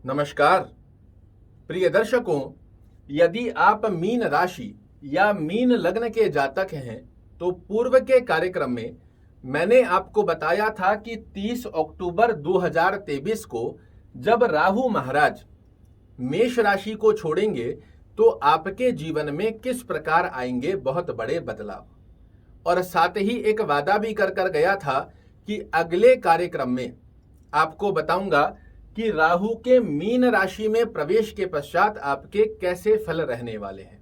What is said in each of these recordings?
नमस्कार प्रिय दर्शकों, यदि आप मीन राशि या मीन लग्न के जातक हैं तो पूर्व के कार्यक्रम में मैंने आपको बताया था कि 30 अक्टूबर 2023 को जब राहु महाराज मेष राशि को छोड़ेंगे तो आपके जीवन में किस प्रकार आएंगे बहुत बड़े बदलाव। और साथ ही एक वादा भी कर गया था कि अगले कार्यक्रम में आपको बताऊंगा कि राहु के मीन राशि में प्रवेश के पश्चात आपके कैसे फल रहने वाले हैं।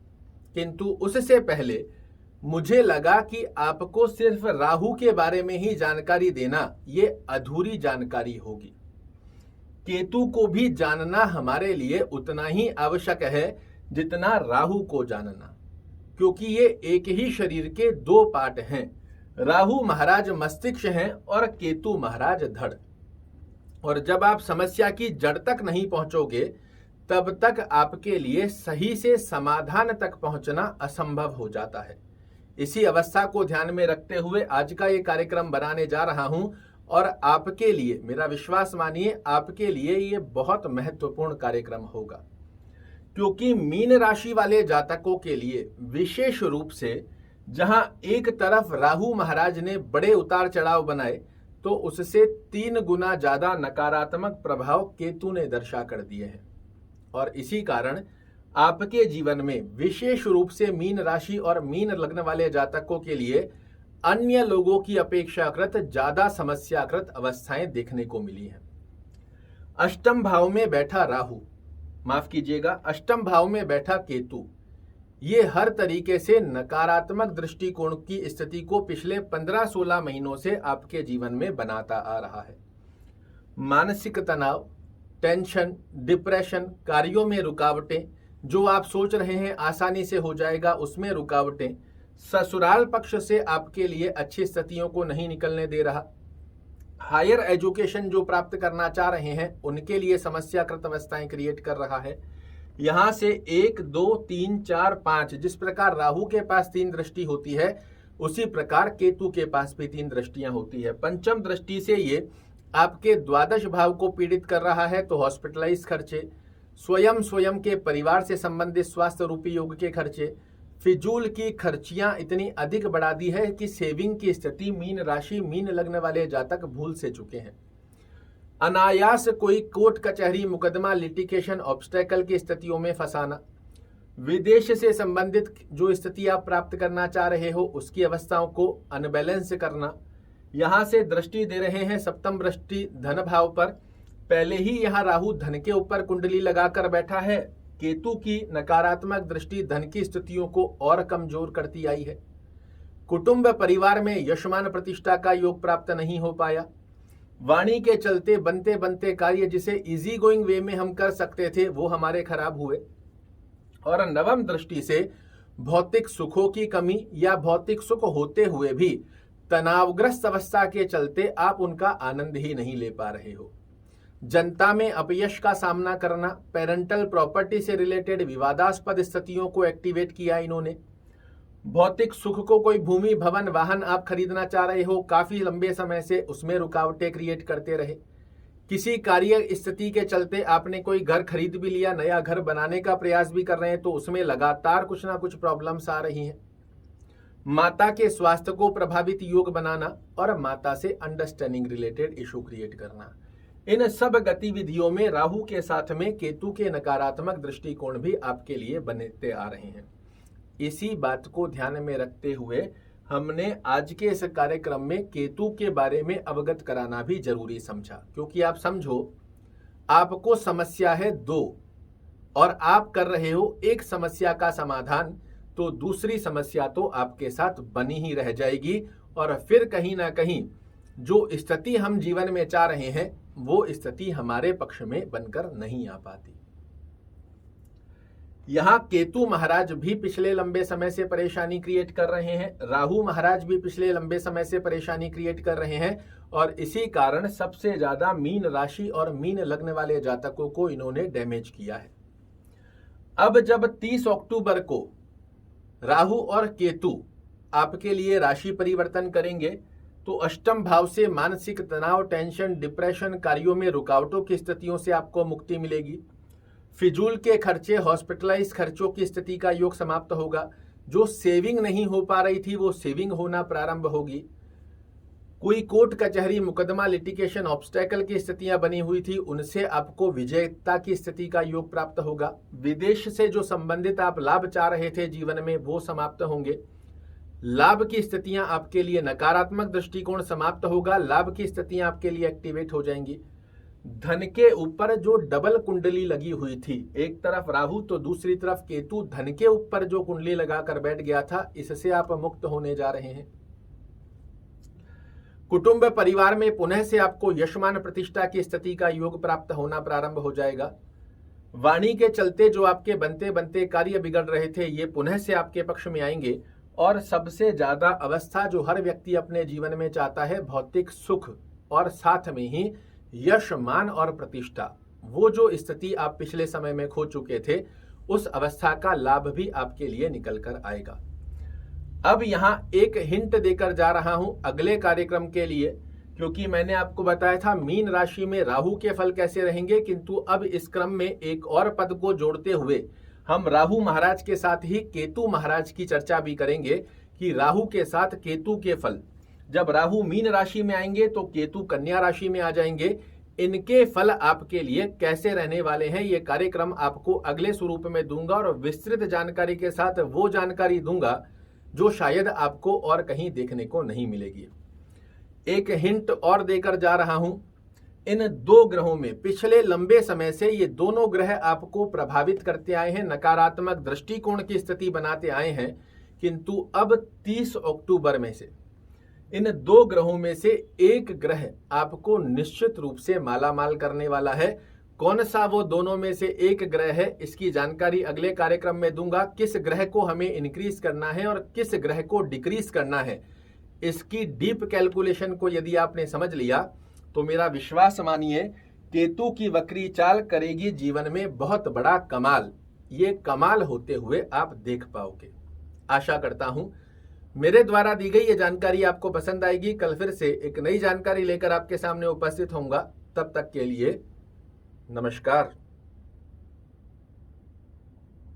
किंतु उससे पहले मुझे लगा कि आपको सिर्फ राहु के बारे में ही जानकारी देना ये अधूरी जानकारी होगी। केतु को भी जानना हमारे लिए उतना ही आवश्यक है जितना राहु को जानना, क्योंकि ये एक ही शरीर के दो पार्ट हैं। राहु महाराज मस्तिष्क हैं और केतु महाराज धड़। और जब आप समस्या की जड़ तक नहीं पहुंचोगे तब तक आपके लिए सही से समाधान तक पहुंचना असंभव हो जाता है। इसी अवस्था को ध्यान में रखते हुए आज का ये कार्यक्रम बनाने जा रहा हूं और आपके लिए, मेरा विश्वास मानिए, आपके लिए ये बहुत महत्वपूर्ण कार्यक्रम होगा। क्योंकि मीन राशि वाले जातकों के लिए विशेष रूप से जहां एक तरफ राहु महाराज ने बड़े उतार चढ़ाव बनाए तो उससे 3 गुना ज्यादा नकारात्मक प्रभाव केतु ने दर्शा कर दिए हैं। और इसी कारण आपके जीवन में विशेष रूप से मीन राशि और मीन लग्न वाले जातकों के लिए अन्य लोगों की अपेक्षाकृत ज्यादा समस्याकृत अवस्थाएं देखने को मिली हैं। अष्टम भाव में बैठा राहु, माफ कीजिएगा, अष्टम भाव में बैठा केतु, ये हर तरीके से नकारात्मक दृष्टिकोण की स्थिति को पिछले 15-16 महीनों से आपके जीवन में बनाता आ रहा है। मानसिक तनाव, टेंशन, डिप्रेशन, कार्यों में रुकावटें, जो आप सोच रहे हैं आसानी से हो जाएगा उसमें रुकावटें, ससुराल पक्ष से आपके लिए अच्छी स्थितियों को नहीं निकलने दे रहा, हायर एजुकेशन जो प्राप्त करना चाह रहे हैं उनके लिए समस्याकृत अवस्थाएं क्रिएट कर रहा है। यहां से 1, 2, 3, 4, 5, जिस प्रकार राहु के पास 3 दृष्टि होती है उसी प्रकार केतु के पास भी 3 दृष्टियां होती है। पंचम दृष्टि से ये आपके द्वादश भाव को पीड़ित कर रहा है तो हॉस्पिटलाइज खर्चे, स्वयं के परिवार से संबंधित स्वास्थ्य रूपी योग के खर्चे, फिजूल की खर्चियां इतनी अधिक बढ़ा दी है कि सेविंग की स्थिति मीन राशि मीन लग्न वाले जातक भूल से चुके हैं। अनायास कोई कोर्ट कचहरी मुकदमा लिटिगेशन ऑब्स्टेकल की स्थितियों में फंसाना, विदेश से संबंधित जो स्थिति आप प्राप्त करना चाह रहे हो उसकी अवस्थाओं को अनबैलेंस करना। यहां से दृष्टि दे रहे हैं सप्तम दृष्टि धन भाव पर, पहले ही यहां राहु धन के ऊपर कुंडली लगाकर बैठा है। केतु की नकारात्मक दृष्टि धन की स्थितियों को और कमजोर करती आई है। कुटुंब परिवार में यशमान प्रतिष्ठा का योग प्राप्त नहीं हो पाया। वाणी के चलते बनते बनते कार्य जिसे इजी गोइंग वे में हम कर सकते थे वो हमारे खराब हुए। और नवम दृष्टि से भौतिक सुखों की कमी या भौतिक सुख होते हुए भी तनावग्रस्त अवस्था के चलते आप उनका आनंद ही नहीं ले पा रहे हो। जनता में अपयश का सामना करना, पेरेंटल प्रॉपर्टी से रिलेटेड विवादास्पद स्थितियों को एक्टिवेट किया इन्होंने। भौतिक सुख को कोई भूमि भवन वाहन आप खरीदना चाह रहे हो, काफी लंबे समय से उसमें रुकावटें क्रिएट करते रहे। किसी कार्य स्थिति के चलते आपने कोई घर खरीद भी लिया, नया घर बनाने का प्रयास भी कर रहे हैं तो उसमें लगातार कुछ ना कुछ प्रॉब्लम्स आ रही हैं। माता के स्वास्थ्य को प्रभावित योग बनाना और माता से अंडरस्टैंडिंग रिलेटेड इशू क्रिएट करना, इन सब गतिविधियों में राहु के साथ में केतु के नकारात्मक दृष्टिकोण भी आपके लिए बनते आ रहे हैं। इसी बात को ध्यान में रखते हुए हमने आज के इस कार्यक्रम में केतु के बारे में अवगत कराना भी जरूरी समझा। क्योंकि आप समझो, आपको समस्या है 2 और आप कर रहे हो एक समस्या का समाधान, तो दूसरी समस्या तो आपके साथ बनी ही रह जाएगी और फिर कहीं ना कहीं जो स्थिति हम जीवन में चाह रहे हैं वो स्थिति हमारे पक्ष में बनकर नहीं आ पाती। यहां केतु महाराज भी पिछले लंबे समय से परेशानी क्रिएट कर रहे हैं, राहु महाराज भी पिछले लंबे समय से परेशानी क्रिएट कर रहे हैं और इसी कारण सबसे ज्यादा मीन राशि और मीन लग्न वाले जातकों को इन्होंने डैमेज किया है। अब जब 30 अक्टूबर को राहु और केतु आपके लिए राशि परिवर्तन करेंगे तो अष्टम भाव से मानसिक तनाव, टेंशन, डिप्रेशन, कार्यों में रुकावटों की स्थितियों से आपको मुक्ति मिलेगी। फिजूल के खर्चे, हॉस्पिटलाइज खर्चों की स्थिति का योग समाप्त होगा। जो सेविंग नहीं हो पा रही थी वो सेविंग होना प्रारंभ होगी। कोई कोर्ट कचहरी, मुकदमा, लिटिगेशन, ऑब्स्टेकल की स्थितियां बनी हुई थी, उनसे आपको विजयता की स्थिति का योग प्राप्त होगा। विदेश से जो संबंधित आप लाभ चाह रहे थे जीवन में, वो समाप्त होंगे। लाभ की स्थितियां आपके लिए, नकारात्मक दृष्टिकोण समाप्त होगा। लाभ की स्थितियां आपके लिए एक्टिवेट हो जाएंगी। धन के ऊपर जो डबल कुंडली लगी हुई थी, एक तरफ राहु तो दूसरी तरफ केतु, धन के ऊपर जो कुंडली लगाकर बैठ गया था, इससे आप मुक्त होने जा रहे हैं। कुटुंब परिवार में पुनः से आपको यशमान प्रतिष्ठा की स्थिति का योग प्राप्त होना प्रारंभ हो जाएगा। वाणी के चलते जो आपके बनते बनते कार्य बिगड़ रहे थे, ये पुनः से आपके पक्ष में आएंगे। और सबसे ज्यादा अवस्था जो हर व्यक्ति अपने जीवन में चाहता है, भौतिक सुख और साथ में ही यश, मान और प्रतिष्ठा, वो जो स्थिति आप पिछले समय में खो चुके थे, उस अवस्था का लाभ भी आपके लिए निकल कर आएगा। अब यहां एक हिंट देकर जा रहा हूं अगले कार्यक्रम के लिए, क्योंकि मैंने आपको बताया था मीन राशि में राहु के फल कैसे रहेंगे, किंतु अब इस क्रम में एक और पद को जोड़ते हुए हम राहु महाराज के साथ ही केतु महाराज की चर्चा भी करेंगे कि राहु के साथ केतु के फल, जब राहु मीन राशि में आएंगे तो केतु कन्या राशि में आ जाएंगे, इनके फल आपके लिए कैसे रहने वाले हैं, ये कार्यक्रम आपको अगले स्वरूप में दूंगा और विस्तृत जानकारी के साथ वो जानकारी दूंगा जो शायद आपको और कहीं देखने को नहीं मिलेगी। एक हिंट और देकर जा रहा हूं, इन दो ग्रहों में पिछले लंबे समय से ये दोनों ग्रह आपको प्रभावित करते आए हैं, नकारात्मक दृष्टिकोण की स्थिति बनाते आए हैं, किंतु अब 30 अक्टूबर में से इन दो ग्रहों में से एक ग्रह आपको निश्चित रूप से मालामाल करने वाला है। कौन सा वो दोनों में से एक ग्रह है, इसकी जानकारी अगले कार्यक्रम में दूंगा। किस ग्रह को हमें इंक्रीज करना है और किस ग्रह को डिक्रीज करना है, इसकी डीप कैलकुलेशन को यदि आपने समझ लिया तो मेरा विश्वास मानिए, केतु की वक्री चाल करेगी जीवन में बहुत बड़ा कमाल। ये कमाल होते हुए आप देख पाओगे। आशा करता हूं मेरे द्वारा दी गई ये जानकारी आपको पसंद आएगी। कल फिर से एक नई जानकारी लेकर आपके सामने उपस्थित होऊंगा। तब तक के लिए नमस्कार।